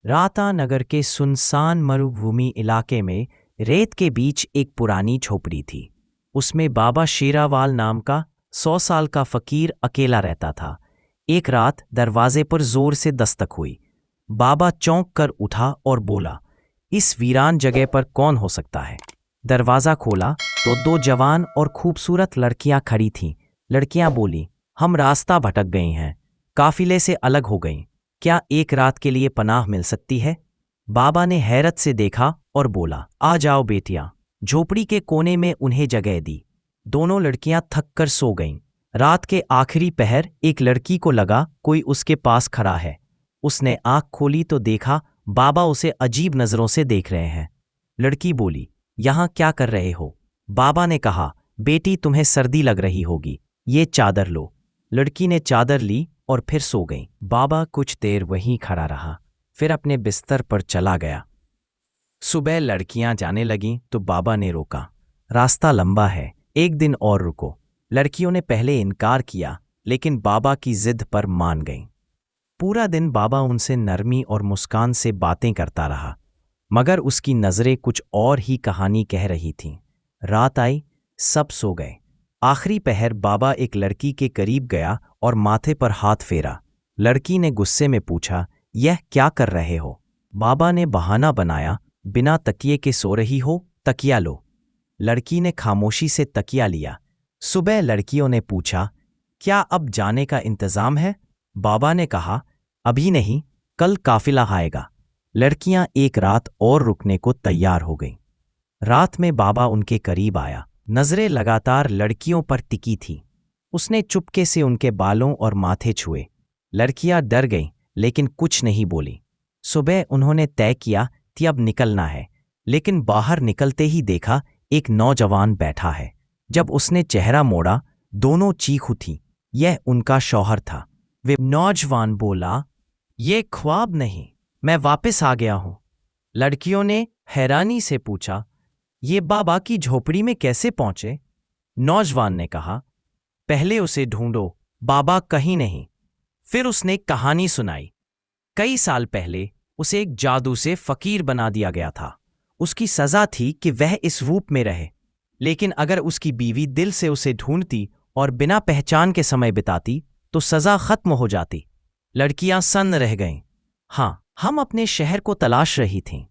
राता नगर के सुनसान मरुभूमि इलाके में रेत के बीच एक पुरानी झोपड़ी थी। उसमें बाबा शेरावाल नाम का 100 साल का फकीर अकेला रहता था। एक रात दरवाजे पर जोर से दस्तक हुई। बाबा चौंक कर उठा और बोला, इस वीरान जगह पर कौन हो सकता है? दरवाज़ा खोला तो दो जवान और खूबसूरत लड़कियां खड़ी थीं। लड़कियां बोली, हम रास्ता भटक गई हैं, काफिले से अलग हो गईं। क्या एक रात के लिए पनाह मिल सकती है? बाबा ने हैरत से देखा और बोला, आ जाओ बेटियां। झोपड़ी के कोने में उन्हें जगह दी। दोनों लड़कियां थक कर सो गईं। रात के आखिरी पहर एक लड़की को लगा कोई उसके पास खड़ा है। उसने आंख खोली तो देखा बाबा उसे अजीब नजरों से देख रहे हैं। लड़की बोली, यहाँ क्या कर रहे हो? बाबा ने कहा, बेटी तुम्हें सर्दी लग रही होगी, ये चादर लो। लड़की ने चादर ली और फिर सो गई। बाबा कुछ देर वहीं खड़ा रहा, फिर अपने बिस्तर पर चला गया। सुबह लड़कियां जाने लगीं तो बाबा ने रोका, रास्ता लंबा है, एक दिन और रुको। लड़कियों ने पहले इनकार किया, लेकिन बाबा की जिद पर मान गईं। पूरा दिन बाबा उनसे नरमी और मुस्कान से बातें करता रहा, मगर उसकी नज़रें कुछ और ही कहानी कह रही थीं। रात आई, सब सो गए। आखिरी पहर बाबा एक लड़की के करीब गया और माथे पर हाथ फेरा। लड़की ने गुस्से में पूछा, यह क्या कर रहे हो? बाबा ने बहाना बनाया, बिना तकिए के सो रही हो, तकिया लो। लड़की ने खामोशी से तकिया लिया। सुबह लड़कियों ने पूछा, क्या अब जाने का इंतजाम है? बाबा ने कहा, अभी नहीं, कल काफिला आएगा। लड़कियां एक रात और रुकने को तैयार हो गईं। रात में बाबा उनके करीब आया, नजरें लगातार लड़कियों पर टिकी थीं। उसने चुपके से उनके बालों और माथे छुए। लड़कियां डर गईं, लेकिन कुछ नहीं बोली। सुबह उन्होंने तय किया कि अब निकलना है, लेकिन बाहर निकलते ही देखा एक नौजवान बैठा है। जब उसने चेहरा मोड़ा, दोनों चीख उठी। यह उनका शौहर था। वे नौजवान बोला, ये ख्वाब नहीं, मैं वापस आ गया हूं। लड़कियों ने हैरानी से पूछा, ये बाबा की झोपड़ी में कैसे पहुंचे? नौजवान ने कहा, पहले उसे ढूंढो, बाबा कहीं नहीं। फिर उसने कहानी सुनाई। कई साल पहले उसे एक जादू से फकीर बना दिया गया था। उसकी सजा थी कि वह इस रूप में रहे, लेकिन अगर उसकी बीवी दिल से उसे ढूंढती और बिना पहचान के समय बिताती तो सजा खत्म हो जाती। लड़कियां सन्न रह गईं। हाँ, हम अपने शहर को तलाश रही थीं।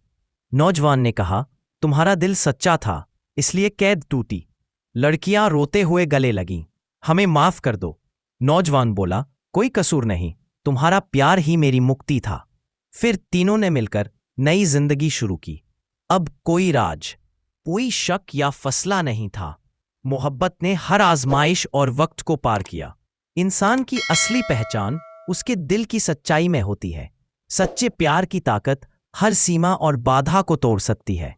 नौजवान ने कहा, तुम्हारा दिल सच्चा था, इसलिए कैद टूटी। लड़कियां रोते हुए गले लगीं, हमें माफ कर दो। नौजवान बोला, कोई कसूर नहीं, तुम्हारा प्यार ही मेरी मुक्ति था। फिर तीनों ने मिलकर नई जिंदगी शुरू की। अब कोई राज, कोई शक या फसला नहीं था। मोहब्बत ने हर आजमाइश और वक्त को पार किया। इंसान की असली पहचान उसके दिल की सच्चाई में होती है। सच्चे प्यार की ताकत हर सीमा और बाधा को तोड़ सकती है।